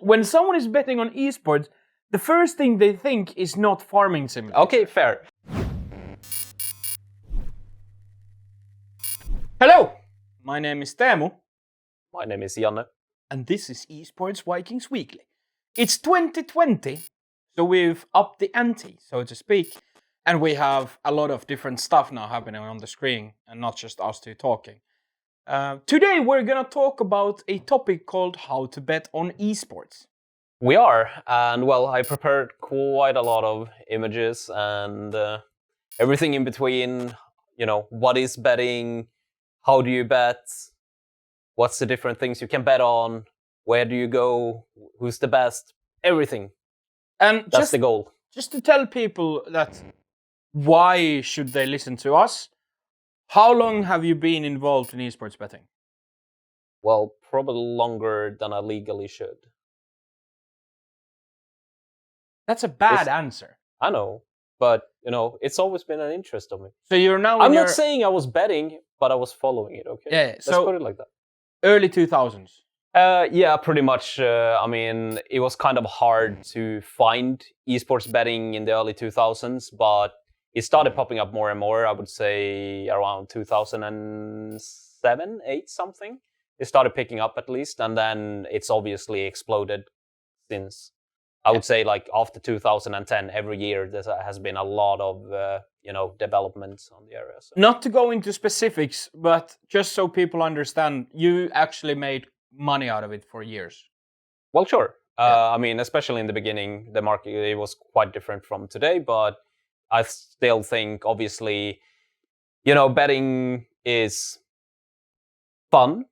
when someone is betting on esports, the first thing they think is not farming simulator. Okay, fair. Hello, my name is Teemu. My name is Janne. And this is Esports Vikings Weekly. It's 2020, so we've upped the ante, so to speak. And we have a lot of different stuff now happening on the screen, and not just us two talking. Today we're gonna talk about a topic called how to bet on esports. We are, and well, I prepared quite a lot of images and everything in between. You know, what is betting? How do you bet? What's the different things you can bet on? Where do you go? Who's the best? Everything. And that's the goal. Just to tell people that why should they listen to us? How long have you been involved in esports betting? Well, probably longer than I legally should. That's a bad answer. I know, but you know, it's always been an interest of me. So you're now. I'm not saying I was betting, but I was following it. Okay. Yeah. Let's put it like that. Early 2000s. Yeah, pretty much. I mean, it was kind of hard to find esports betting in the early 2000s, but it started popping up more and more. I would say around 2007, 8, something. It started picking up at least, and then it's obviously exploded since. I would say like after 2010, every year there has been a lot of developments on the area. So. Not to go into specifics, but just so people understand, you actually made money out of it for years. Well, sure. I mean, especially in the beginning, the market it was quite different from today, but I still think, obviously, betting is fun,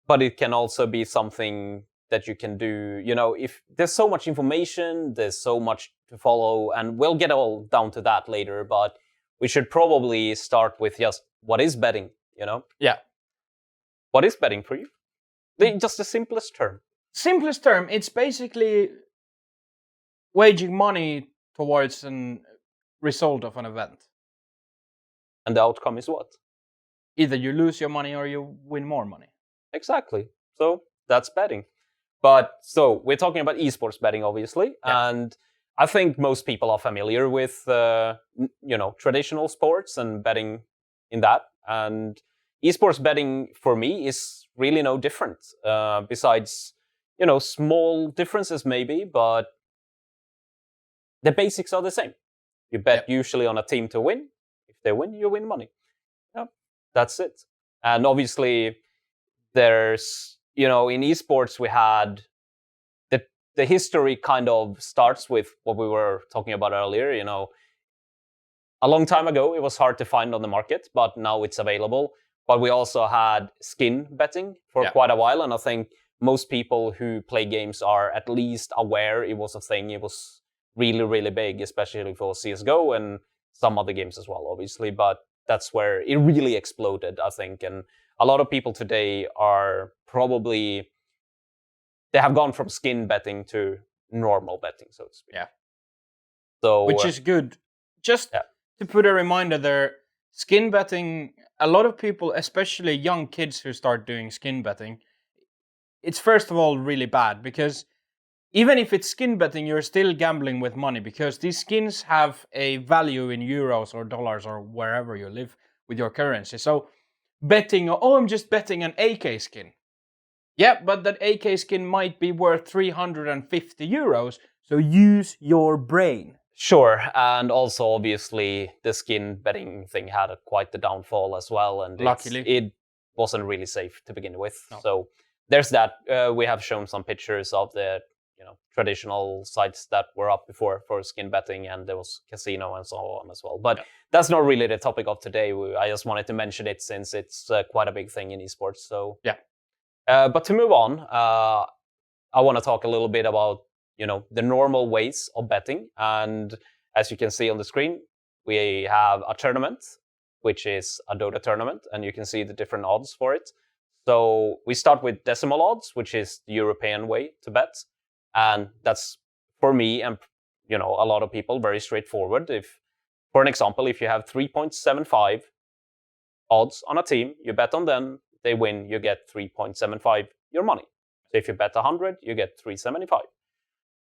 but it can also be something that you can do. If there's so much information, there's so much to follow, and we'll get all down to that later, but we should probably start with just what is betting, Yeah. What is betting for you? Just the simplest term. Simplest term, it's basically waging money towards a result of an event. And the outcome is what? Either you lose your money or you win more money. Exactly. So that's betting. But so we're talking about esports betting, obviously, and I think most people are familiar with traditional sports and betting in that. And esports betting for me is really no different. Besides, small differences maybe, but the basics are the same. You bet usually on a team to win. If they win, you win money. Yeah, that's it. And obviously, there's in esports, we had the history kind of starts with what we were talking about earlier. A long time ago, it was hard to find on the market, but now it's available. But we also had skin betting for quite a while. And I think most people who play games are at least aware it was a thing. It was really, really big, especially for CSGO and some other games as well, obviously. But that's where it really exploded, I think. And a lot of people today are probably, they have gone from skin betting to normal betting, so to speak. Yeah. So, which is good. Just to put a reminder there, skin betting, a lot of people, especially young kids who start doing skin betting, it's first of all really bad because even if it's skin betting, you're still gambling with money because these skins have a value in euros or dollars or wherever you live with your currency. So betting, I'm just betting an AK skin. Yeah, but that AK skin might be worth 350 euros, so use your brain. Sure, and also obviously the skin betting thing had quite the downfall as well, and luckily it wasn't really safe to begin with. No. So there's that. We have shown some pictures of the traditional sites that were up before for skin betting, and there was casino and so on as well. But that's not really the topic of today. I just wanted to mention it since it's quite a big thing in esports. So yeah. But to move on, I want to talk a little bit about the normal ways of betting. And as you can see on the screen, we have a tournament, which is a Dota tournament, and you can see the different odds for it. So we start with decimal odds, which is the European way to bet. And that's, for me and a lot of people, very straightforward. For an example, if you have 3.75 odds on a team, you bet on them, they win, you get 3.75 your money. So if you bet 100, you get 375.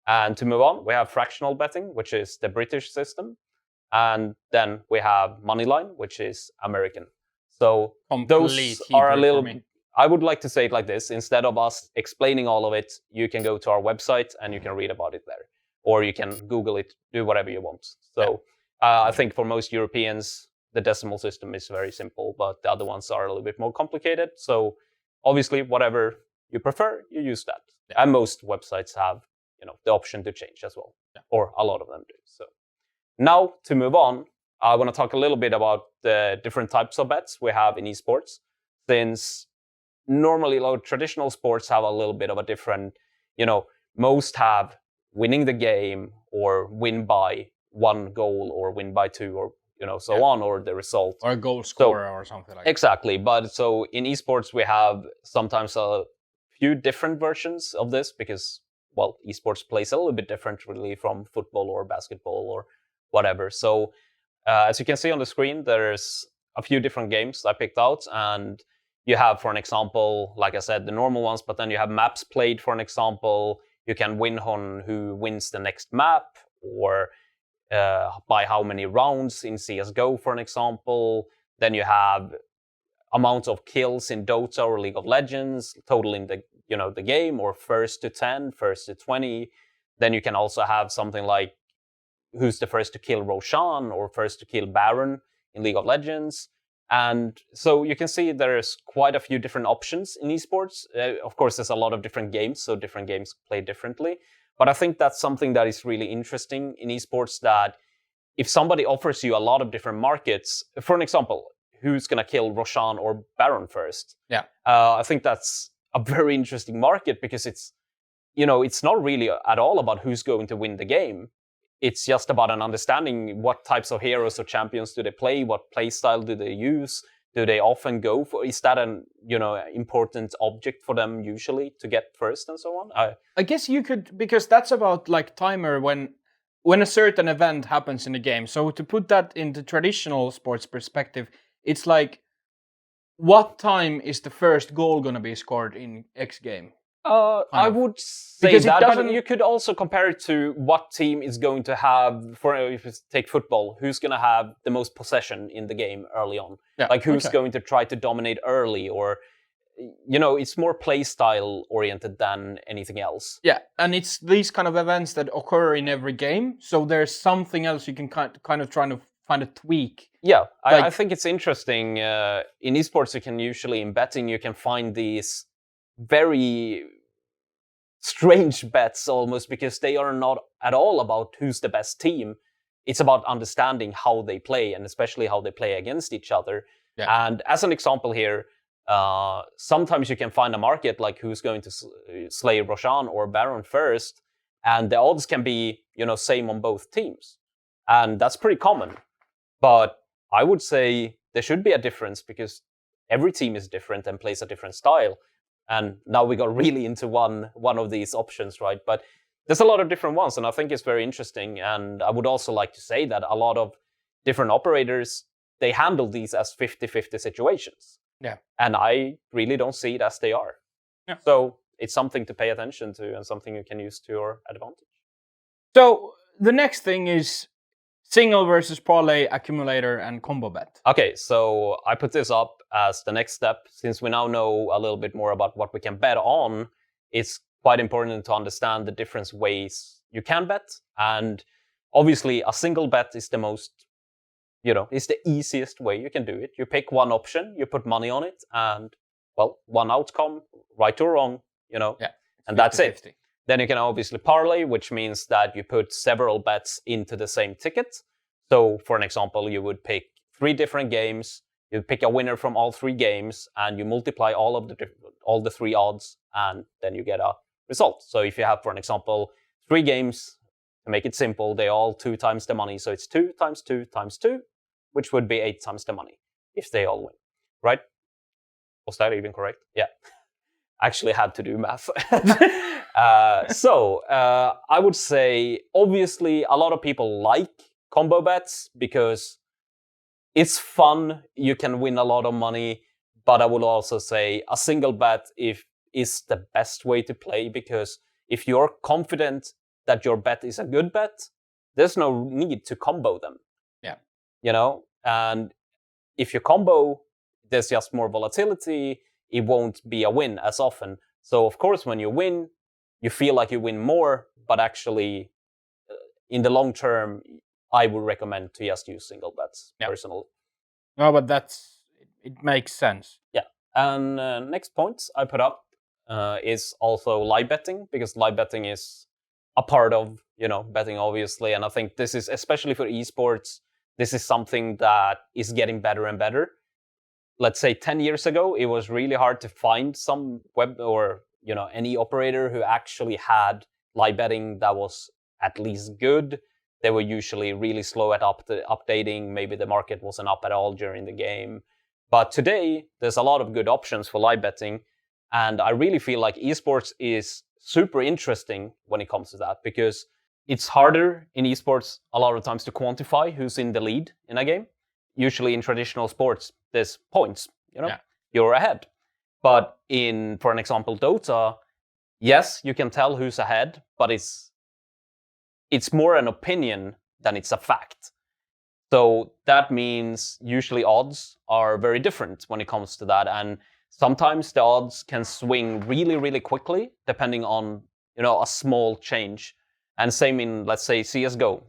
And to move on, we have fractional betting, which is the British system. And then we have Moneyline, which is American. So those are a little... I would like to say it like this. Instead of us explaining all of it, you can go to our website and you can read about it there. Or you can Google it, do whatever you want. So I think for most Europeans, the decimal system is very simple, but the other ones are a little bit more complicated. So obviously, whatever you prefer, you use that. Yeah. And most websites have, the option to change as well, or a lot of them do. So now to move on, I want to talk a little bit about the different types of bets we have in esports. Since normally, traditional sports have a little bit of a different, most have winning the game or win by 1 goal or win by 2 or so on, or the result. Or a goal scorer or something like that. Exactly. But so in esports, we have sometimes a few different versions of this because, well, esports plays a little bit differently from football or basketball or whatever. So as you can see on the screen, there's a few different games I picked out. And you have, for an example, like I said, the normal ones, but then you have maps played, for an example. You can win on who wins the next map, or by how many rounds in CSGO, for an example. Then you have amounts of kills in Dota or League of Legends, totaling the game, or first to 10, first to 20. Then you can also have something like who's the first to kill Roshan or first to kill Baron in League of Legends. And so you can see there's quite a few different options in esports. Of course, there's a lot of different games, so different games play differently. But I think that's something that is really interesting in esports, that if somebody offers you a lot of different markets, for an example, who's going to kill Roshan or Baron first? Yeah. I think that's a very interesting market because it's not really at all about who's going to win the game. It's just about an understanding what types of heroes or champions do they play, what playstyle do they use, do they often go for? Is that an important object for them usually to get first and so on? I guess you could, because that's about like timer when a certain event happens in the game. So to put that into traditional sports perspective, it's like, what time is the first goal going to be scored in X game? I would say because that, but you could also compare it to what team is going to have, for if you take football, who's going to have the most possession in the game early on. Yeah, like who's going to try to dominate early, or it's more play style oriented than anything else. Yeah, and it's these kind of events that occur in every game, so there's something else you can kind of try to find a tweak. Yeah, I think it's interesting. In esports, you can usually, in betting, you can find these very strange bets almost, because they are not at all about who's the best team. It's about understanding how they play, and especially how they play against each other. Yeah. And as an example here, sometimes you can find a market like who's going to slay Roshan or Baron first, and the odds can be same on both teams, and that's pretty common. But I would say there should be a difference, because every team is different and plays a different style. And now we got really into one of these options, right? But there's a lot of different ones, and I think it's very interesting. And I would also like to say that a lot of different operators, they handle these as 50-50 situations. Yeah. And I really don't see it as they are. Yeah. So it's something to pay attention to and something you can use to your advantage. So the next thing is single versus parlay, accumulator, and combo bet. Okay, so I put this up as the next step. Since we now know a little bit more about what we can bet on, it's quite important to understand the different ways you can bet. And obviously, a single bet is the most, is the easiest way you can do it. You pick one option, you put money on it, and, well, one outcome, right or wrong, Yeah, and 50-50. That's it. Then you can obviously parlay, which means that you put several bets into the same ticket. So, for an example, you would pick 3 different games, you pick a winner from all 3 games, and you multiply all the 3 odds, and then you get a result. So if you have, for an example, 3 games, to make it simple, they all 2 times the money. So it's 2 times 2 times 2, which would be 8 times the money if they all win, right? Was that even correct? Yeah. Actually had to do math. So I would say, obviously, a lot of people like combo bets because it's fun. You can win a lot of money. But I would also say a single bet, if is the best way to play, because if you're confident that your bet is a good bet, there's no need to combo them. Yeah. And if you combo, there's just more volatility. It won't be a win as often. So of course, when you win, you feel like you win more, but actually, in the long term, I would recommend to just use single bets personally. No, but it makes sense. Yeah. And next point I put up is also live betting, because live betting is a part of betting, obviously. And I think this is, especially for esports, this is something that is getting better and better. Let's say 10 years ago, it was really hard to find some web or any operator who actually had live betting that was at least good. They were usually really slow at updating. Maybe the market wasn't up at all during the game. But today, there's a lot of good options for live betting. And I really feel like esports is super interesting when it comes to that, because it's harder in esports a lot of times to quantify who's in the lead in a game. Usually in traditional sports, there's points, you're ahead. But for an example, Dota, yes, you can tell who's ahead, but it's more an opinion than it's a fact. So that means usually odds are very different when it comes to that. And sometimes the odds can swing really, really quickly, depending on, a small change. And same in, let's say, CSGO.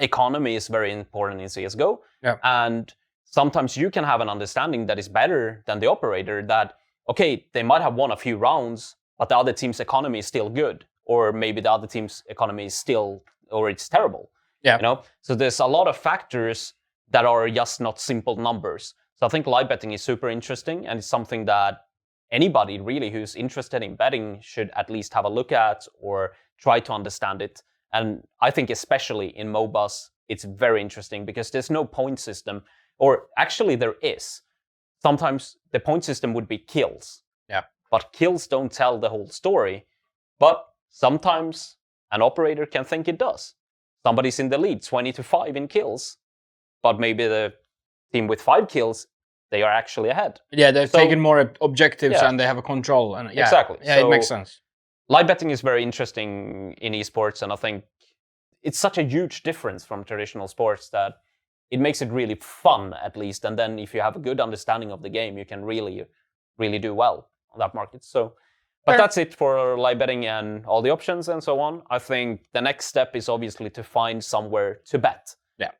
Economy is very important in CSGO. Yeah. And sometimes you can have an understanding that is better than the operator, that, okay, they might have won a few rounds, but the other team's economy is still good. Or maybe the other team's economy is it's terrible. Yeah. So there's a lot of factors that are just not simple numbers. So I think live betting is super interesting, and it's something that anybody really who's interested in betting should at least have a look at or try to understand it. And I think especially in MOBAs, it's very interesting because there's no point system, or actually there is. Sometimes the point system would be kills. Yeah. But kills don't tell the whole story. But sometimes an operator can think it does. Somebody's in the lead, 20-5 in kills, but maybe the team with 5 kills, they are actually ahead. Yeah, they're taking more objectives and they have a control. And exactly. Yeah, it makes sense. Live betting is very interesting in esports, and I think it's such a huge difference from traditional sports that it makes it really fun, at least. And then if you have a good understanding of the game, you can really, really do well on that market. But that's it for live betting and all the options and so on. I think the next step is obviously to find somewhere to bet. Yeah.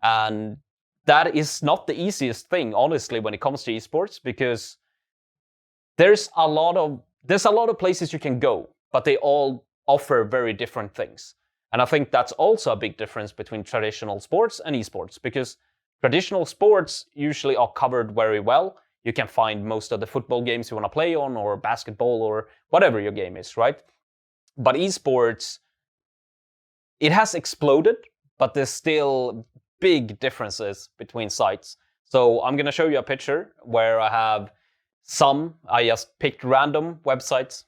And that is not the easiest thing, honestly, when it comes to esports, because there's a lot of places you can go, but they all offer very different things. And I think that's also a big difference between traditional sports and esports, because traditional sports usually are covered very well. You can find most of the football games you want to play on, or basketball, or whatever your game is, right? But esports, it has exploded, but there's still big differences between sites. So I'm going to show you a picture where I have I just picked random websites,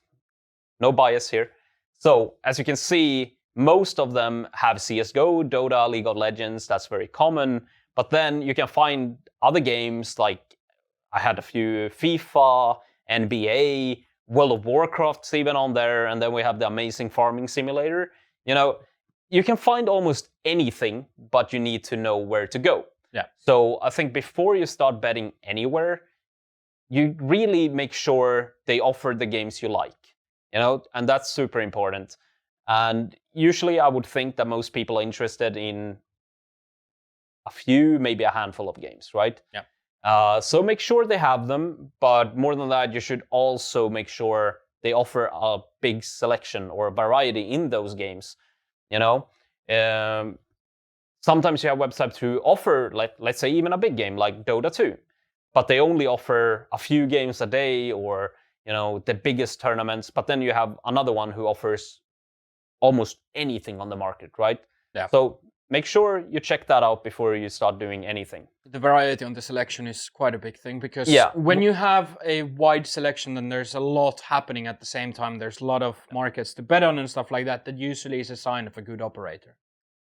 no bias here. So as you can see, most of them have CSGO, Dota, League of Legends. That's very common. But then you can find other games like, I had a few FIFA, NBA, World of Warcraft's even on there, and then we have the amazing farming simulator. You can find almost anything, but you need to know where to go. Yeah. So I think before you start betting anywhere, you really make sure they offer the games you like, and that's super important. And usually I would think that most people are interested in a few, maybe a handful of games, right? Yeah. So make sure they have them, but more than that, you should also make sure they offer a big selection or a variety in those games. Sometimes you have websites who offer, let's say, even a big game like Dota 2, but they only offer a few games a day, or the biggest tournaments. But then you have another one who offers almost anything on the market, right? Yeah. So make sure you check that out before you start doing anything. The variety on the selection is quite a big thing, because when you have a wide selection and there's a lot happening at the same time, there's a lot of markets to bet on and stuff like that, that usually is a sign of a good operator.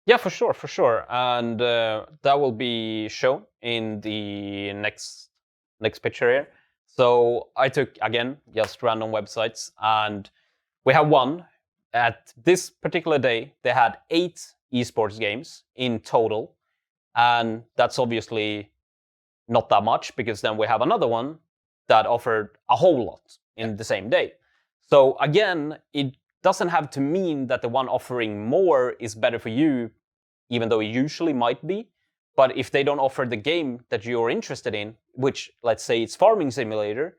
Yeah, for sure. And that will be shown in the next picture here. So I took, again, just random websites, and we have one. At this particular day, they had 8 esports games in total, and that's obviously not that much, because then we have another one that offered a whole lot in the same day. So again, it doesn't have to mean that the one offering more is better for you, even though it usually might be. But if they don't offer the game that you're interested in, which, let's say it's Farming Simulator,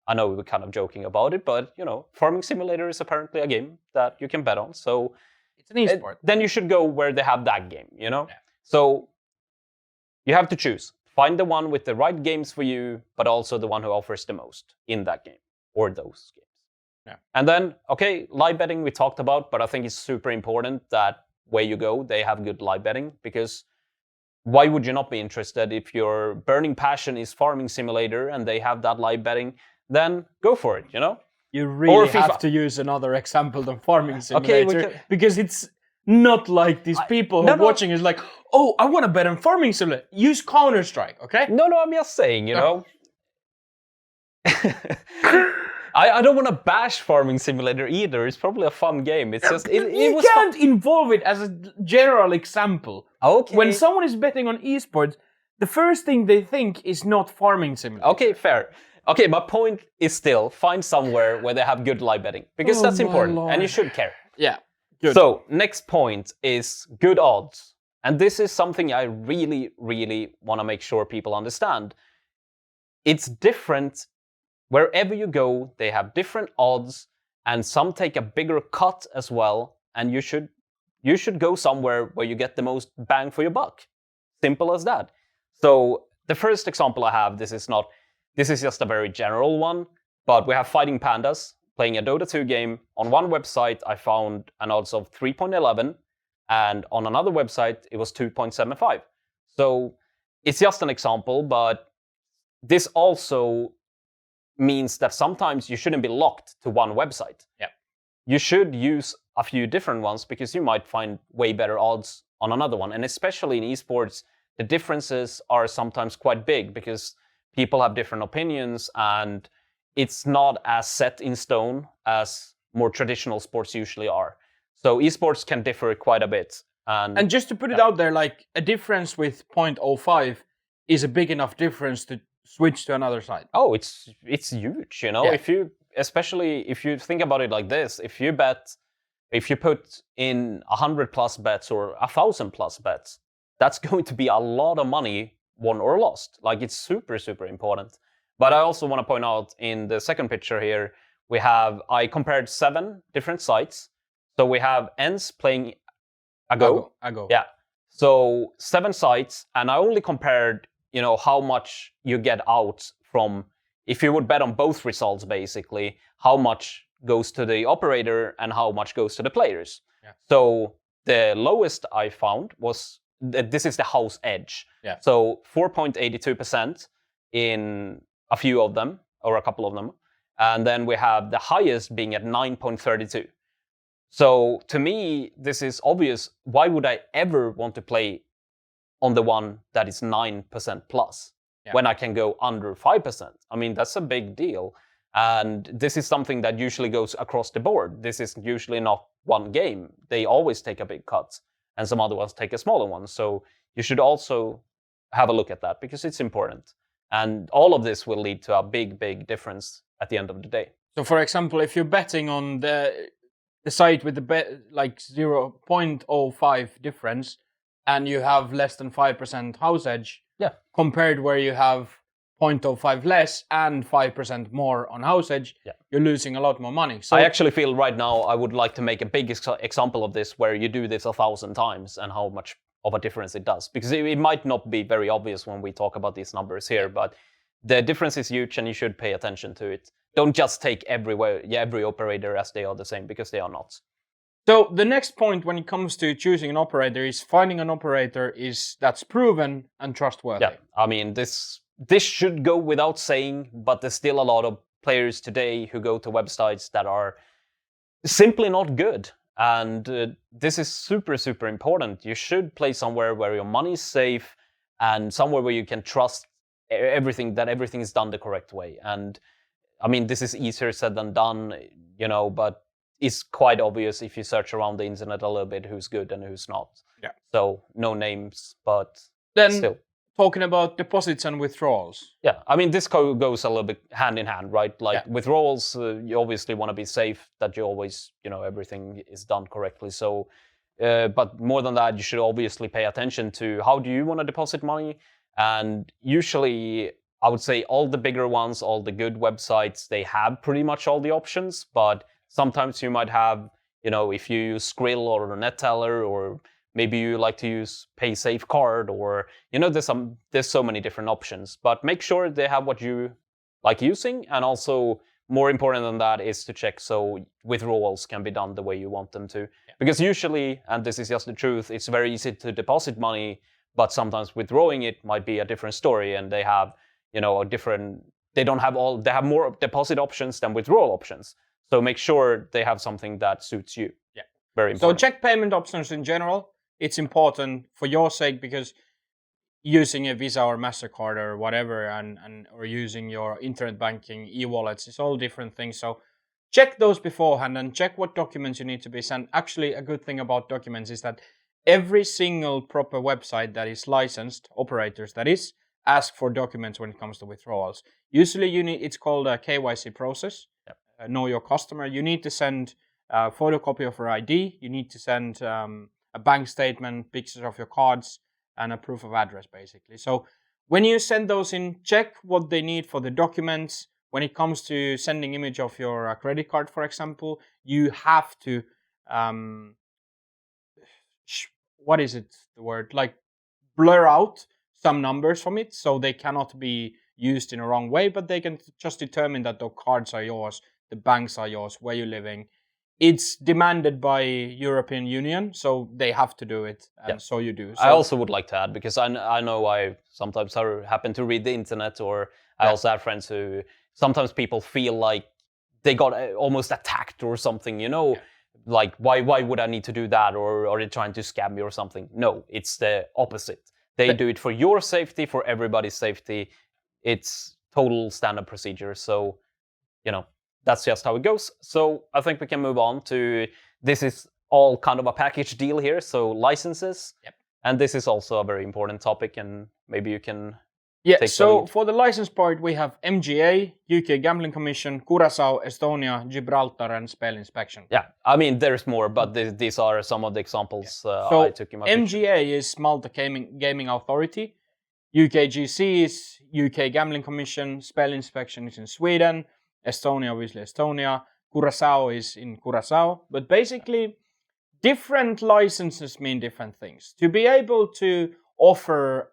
I know we were kind of joking about it, but Farming Simulator is apparently a game that you can bet on. So it's an esport. Then you should go where they have that game, So you have to choose. Find the one with the right games for you, but also the one who offers the most in that game or those games. Yeah. And then, okay, live betting we talked about, but I think it's super important that where you go, they have good live betting, because why would you not be interested if your burning passion is Farming Simulator and they have that live betting? Then go for it, You really have to use another example than Farming Simulator, because it's not like these people who are watching is like, oh, I want to bet on Farming Simulator. Use Counter-Strike, okay? No, I'm just saying, I don't want to bash Farming Simulator either. It's probably a fun game. It's just you can't involve it as a general example. Okay. When someone is betting on esports, the first thing they think is not Farming Simulator. Okay, fair. Okay, my point is still find somewhere where they have good live betting, because that's important, and you should care. Yeah. Good. So next point is good odds, and this is something I really, really want to make sure people understand. It's different. Wherever you go, they have different odds, and some take a bigger cut as well, and you should go somewhere where you get the most bang for your buck. Simple as that. So the first example I have, this is just a very general one, but we have Fighting Pandas playing a Dota 2 game. On one website, I found an odds of 3.11, and on another website, it was 2.75. So it's just an example, but this also means that sometimes you shouldn't be locked to one website. Yeah. You should use a few different ones, because you might find way better odds on another one. And especially in esports, the differences are sometimes quite big, because people have different opinions, and it's not as set in stone as more traditional sports usually are. So esports can differ quite a bit. And just to put it out there, like a difference with 0.05 is a big enough difference to switch to another side. Oh, it's huge, Especially if you think about it like this, if you put in 100 plus bets or 1,000 plus bets, that's going to be a lot of money won or lost. Like, it's super, super important. But I also want to point out in the second picture here, I compared 7 different sites. So we have ENS playing Ago. Yeah. So 7 sites, and I only compared, how much you get out from, if you would bet on both results, basically, how much goes to the operator and how much goes to the players. Yeah. So the lowest I found was, this is the house edge. Yeah. So 4.82% in a few of them, or a couple of them. And then we have the highest being at 9.32. So to me, this is obvious. Why would I ever want to play on the one that is 9% plus when I can go under 5%? I mean, that's a big deal. And this is something that usually goes across the board. This is usually not one game. They always take a big cut, and some other ones take a smaller one. So you should also have a look at that, because it's important. And all of this will lead to a big, big difference at the end of the day. So for example, if you're betting on the site with the like 0.05 difference, and you have less than 5% house edge, compared where you have 0.05 less and 5% more on house edge, you're losing a lot more money. So I actually feel right now I would like to make a big example of this, where you do this 1,000 times and how much of a difference it does. Because it might not be very obvious when we talk about these numbers here, but the difference is huge, and you should pay attention to it. Don't just take every operator as they are the same, because they are not. So the next point when it comes to choosing an operator is finding an operator that's proven and trustworthy. Yeah, I mean, this should go without saying, but there's still a lot of players today who go to websites that are simply not good. And this is super, super important. You should play somewhere where your money is safe, and somewhere where you can trust everything is done the correct way. And I mean, this is easier said than done, but it's quite obvious if you search around the internet a little bit who's good and who's not. Yeah. So no names, but then still. Talking about deposits and withdrawals. Yeah, I mean, this goes a little bit hand in hand, right? Like withdrawals, you obviously want to be safe, that you always, everything is done correctly. So, but more than that, you should obviously pay attention to how do you want to deposit money. And usually, I would say all the bigger ones, all the good websites, they have pretty much all the options. But sometimes you might have, if you use Skrill or NetTeller, or maybe you like to use PaySafe card, or there's so many different options. But make sure they have what you like using, and also more important than that is to check so withdrawals can be done the way you want them to. Yeah. Because usually, and this is just the truth, it's very easy to deposit money, but sometimes withdrawing it might be a different story, and they have they have more deposit options than withdrawal options. So make sure they have something that suits you. Yeah, very important. So check payment options in general. It's important for your sake, because using a Visa or MasterCard or whatever, or using your internet banking, e-wallets, it's all different things. So check those beforehand and check what documents you need to be sent. Actually, a good thing about documents is that every single proper website that is licensed, operators that is, ask for documents when it comes to withdrawals. Usually it's called a KYC process, know your customer. You need to send a photocopy of your ID, you need to send a bank statement, pictures of your cards, and a proof of address, basically. So when you send those in, check what they need for the documents. When it comes to sending image of your credit card, for example, you have to, what is it, the word? Like blur out some numbers from it so they cannot be used in a wrong way, but they can just determine that the cards are yours, the banks are yours, where you're living. It's demanded by European Union, so they have to do it, and so you do. So I also would like to add, because I know I sometimes happen to read the internet, or I also have friends who sometimes people feel like they got almost attacked or something, like why would I need to do that, or are they trying to scam me or something? No, it's the opposite. They do it for your safety, for everybody's safety. It's total standard procedure. So, that's just how it goes. So I think we can move on to, this is all kind of a package deal here. So licenses. Yep. And this is also a very important topic, and maybe you can take so for the license part, we have MGA, UK Gambling Commission, Curaçao, Estonia, Gibraltar, and Spell Inspection. Yeah, I mean, there's more, but these are some of the examples I took in my MGA picture. Is Malta Gaming Authority. UKGC is UK Gambling Commission. Spell Inspection is in Sweden. Estonia, obviously Estonia. Curaçao is in Curaçao. But basically, different licenses mean different things. To be able to offer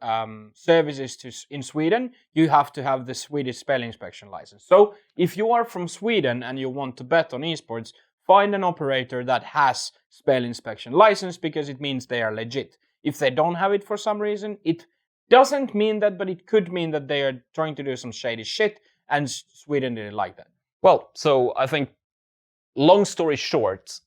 services in Sweden, you have to have the Swedish Spell Inspection license. So if you are from Sweden and you want to bet on esports, find an operator that has Spell Inspection license, because it means they are legit. If they don't have it for some reason, it doesn't mean that, but it could mean that they are trying to do some shady shit, and Sweden didn't like that. Well, so I think, long story short,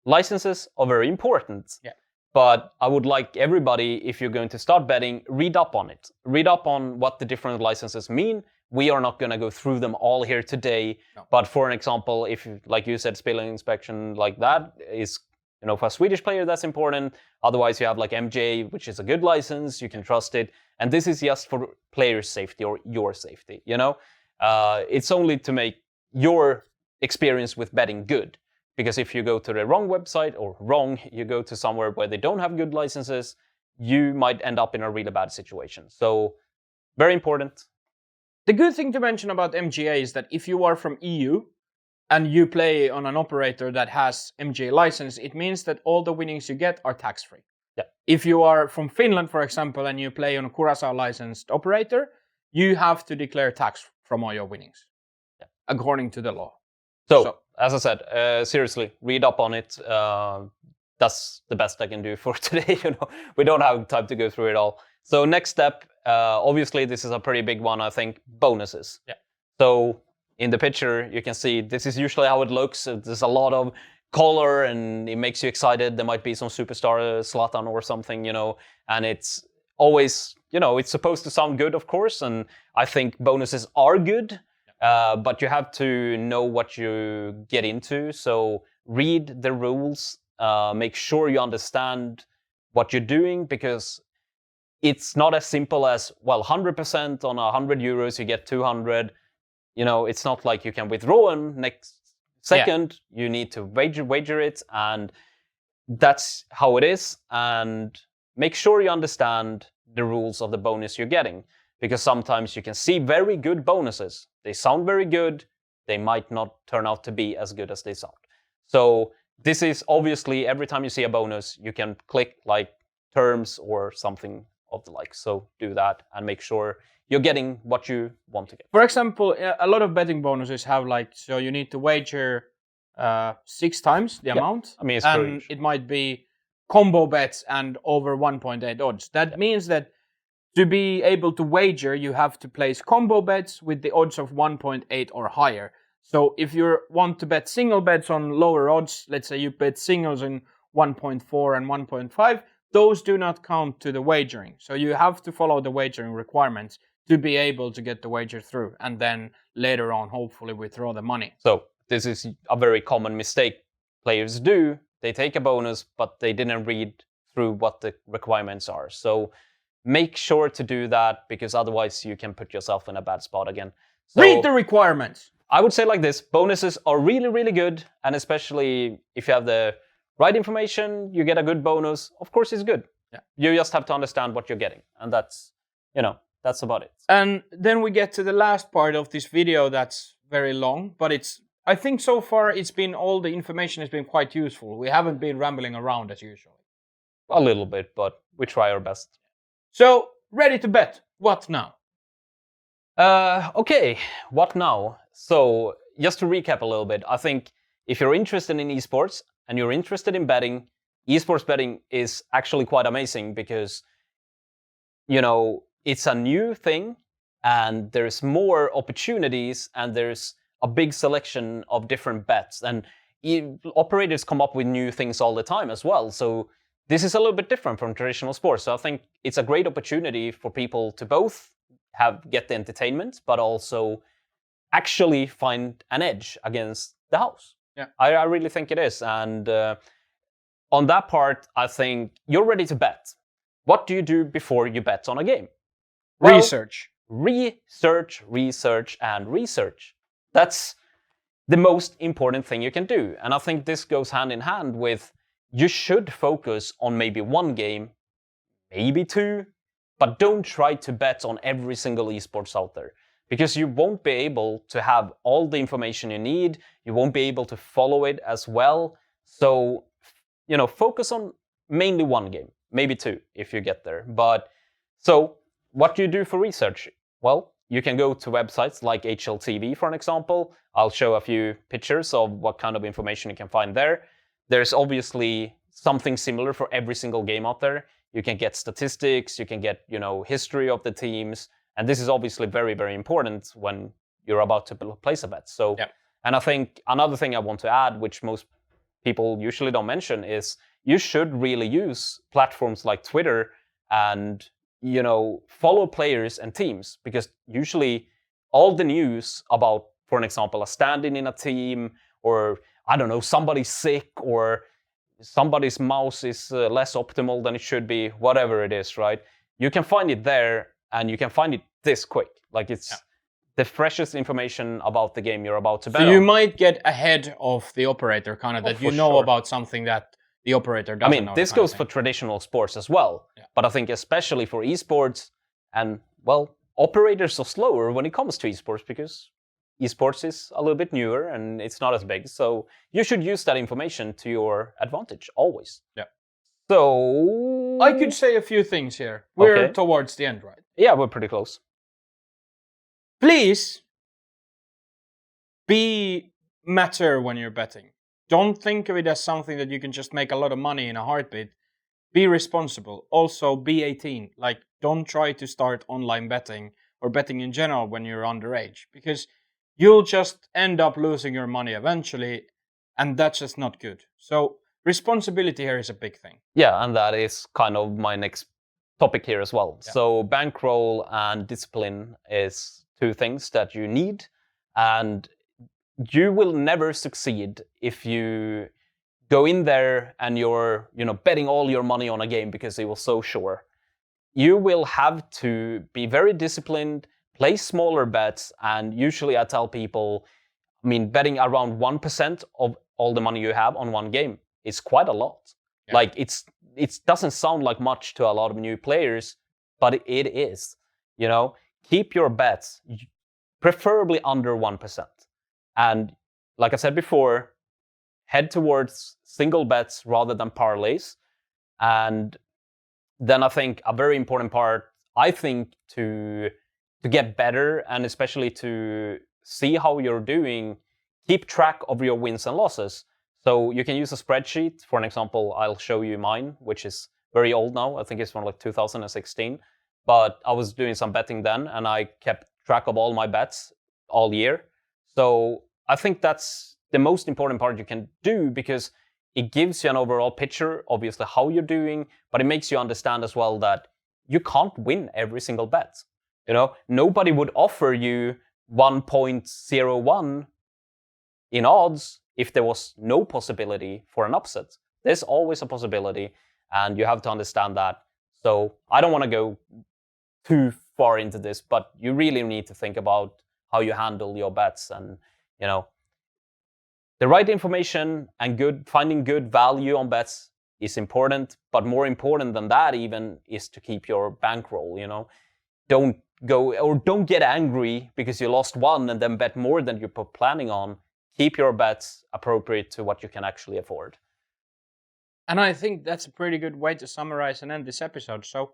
licenses are very important. Yeah. But I would like everybody, if you're going to start betting, read up on it. Read up on what the different licenses mean. We are not going to go through them all here today. No. But for an example, if, like you said, Spell Inspection like that is, for a Swedish player, that's important. Otherwise, you have like MJ, which is a good license. You can trust it. And this is just for players' safety or your safety, It's only to make your experience with betting good. Because if you go to the wrong website, you go to somewhere where they don't have good licenses, you might end up in a really bad situation. So, very important. The good thing to mention about MGA is that if you are from EU and you play on an operator that has MGA license, it means that all the winnings you get are tax-free. Yeah. If you are from Finland, for example, and you play on a Curaçao licensed operator, you have to declare tax from all your winnings, according to the law. So, as I said, seriously, read up on it. That's the best I can do for today. We don't have time to go through it all. So next step, obviously, this is a pretty big one, I think, bonuses. Yeah. So in the picture, you can see this is usually how it looks. There's a lot of color, and it makes you excited. There might be some superstar, Zlatan or something, and it's always it's supposed to sound good, of course, and I think bonuses are good, but you have to know what you get into. So read the rules, make sure you understand what you're doing, because it's not as simple as, 100% on 100 euros, you get 200. It's not like you can withdraw them next second. You need to wager it, and that's how it is. And make sure you understand the rules of the bonus you're getting, because sometimes you can see very good bonuses. They sound very good. They might not turn out to be as good as they sound. So this is obviously, every time you see a bonus, you can click like terms or something of the like. So do that and make sure you're getting what you want to get. For example, a lot of betting bonuses have so you need to wager 6 times the amount. I mean, it's and huge. It might be combo bets and over 1.8 odds. That means that to be able to wager, you have to place combo bets with the odds of 1.8 or higher. So if you want to bet single bets on lower odds, let's say you bet singles in 1.4 and 1.5, those do not count to the wagering. So you have to follow the wagering requirements to be able to get the wager through, and then later on, hopefully, withdraw the money. So this is a very common mistake players do. They take a bonus, but they didn't read through what the requirements are. So make sure to do that, because otherwise you can put yourself in a bad spot again. So read the requirements. I would say like this: bonuses are really, really good, and especially if you have the right information, you get a good bonus. Of course, it's good. Yeah. You just have to understand what you're getting, and that's about it. And then we get to the last part of this video that's very long, but I think so far all the information has been quite useful. We haven't been rambling around as usual. A little bit, but we try our best. So, ready to bet. What now? Okay, what now? So, just to recap a little bit, I think if you're interested in esports and you're interested in betting, esports betting is actually quite amazing, because, it's a new thing, and there's more opportunities, and there's a big selection of different bets, and operators come up with new things all the time as well. So this is a little bit different from traditional sports. So I think it's a great opportunity for people to both get the entertainment, but also actually find an edge against the house. Yeah, I really think it is. And on that part, I think you're ready to bet. What do you do before you bet on a game? Well, research. Research, and research. That's the most important thing you can do. And I think this goes hand in hand with, you should focus on maybe one game, maybe 2, but don't try to bet on every single esports out there, because you won't be able to have all the information you need. You won't be able to follow it as well. So, focus on mainly one game, maybe 2 if you get there. But so what do you do for research? Well, you can go to websites like HLTV, for an example. I'll show a few pictures of what kind of information you can find there. There's obviously something similar for every single game out there. You can get statistics, you can get, history of the teams. And this is obviously very, very important when you're about to place a bet. So, And I think another thing I want to add, which most people usually don't mention, is you should really use platforms like Twitter and follow players and teams, because usually all the news about, for an example, a stand-in in a team, or I don't know, somebody's sick, or somebody's mouse is less optimal than it should be, whatever it is, right? You can find it there, and you can find it this quick. Like, it's the freshest information about the game you're about to bet on. So you on. might get ahead of the operator, kind of, that you know about something that the operator doesn't know. This goes for traditional sports as well, but I think especially for esports, and operators are slower when it comes to esports, because esports is a little bit newer and it's not as big. So you should use that information to your advantage always. Yeah. So I could say a few things here. We're towards the end, right? Yeah, we're pretty close. Please be mature when you're betting. Don't think of it as something that you can just make a lot of money in a heartbeat. Be responsible. Also, be 18. Like, don't try to start online betting or betting in general when you're underage, because you'll just end up losing your money eventually, and that's just not good. So, responsibility here is a big thing. Yeah, and that is kind of my next topic here as well. Yeah. So bankroll and discipline is two things that you need, and you will never succeed if you go in there and you're betting all your money on a game because it was so sure. You will have to be very disciplined, play smaller bets, and usually I tell people, betting around 1% of all the money you have on one game is quite a lot. Yeah. Like it doesn't sound like much to a lot of new players, but it is. Keep your bets preferably under 1%. And like I said before, head towards single bets rather than parlays. And then I think a very important part, to get better and especially to see how you're doing, keep track of your wins and losses. So you can use a spreadsheet. For an example, I'll show you mine, which is very old now. I think it's from like 2016. But I was doing some betting then, and I kept track of all my bets all year. So I think that's the most important part you can do, because it gives you an overall picture, obviously, how you're doing, but it makes you understand as well that you can't win every single bet. Nobody would offer you 1.01 in odds if there was no possibility for an upset. There's always a possibility, and you have to understand that. So I don't want to go too far into this, but you really need to think about how you handle your bets, and the right information and finding good value on bets is important, but more important than that even is to keep your bankroll. Don't get angry because you lost one and then bet more than you're planning on. Keep your bets appropriate to what you can actually afford. And I think that's a pretty good way to summarize and end this episode. So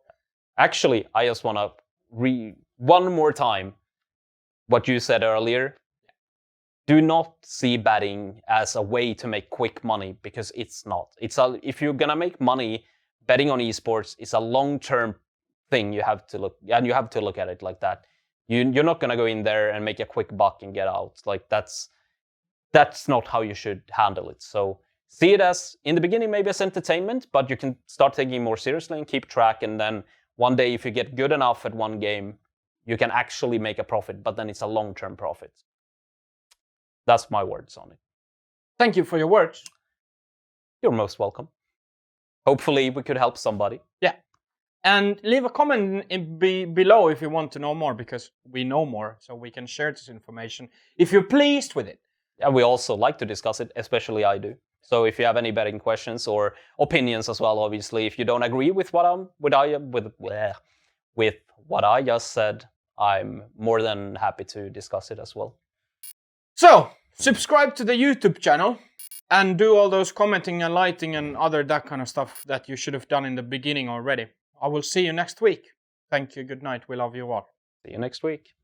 actually, I just want to read one more time what you said earlier. Do not see betting as a way to make quick money, because it's not. If you're gonna make money betting on esports, it's a long-term thing. You have to look at it like that. You're not gonna go in there and make a quick buck and get out. Like that's not how you should handle it. So see it as, in the beginning, maybe as entertainment, but you can start taking it more seriously and keep track. And then one day, if you get good enough at one game, you can actually make a profit. But then it's a long-term profit. That's my words on it. Thank you for your words. You're most welcome. Hopefully we could help somebody. Yeah. And leave a comment below if you want to know more, because we know more, so we can share this information if you're pleased with it. And we also like to discuss it, especially I do. So if you have any betting questions or opinions as well, obviously, if you don't agree with what I just said, I'm more than happy to discuss it as well. So, subscribe to the YouTube channel and do all those commenting and liking and that kind of stuff that you should have done in the beginning already. I will see you next week. Thank you. Good night. We love you all. See you next week.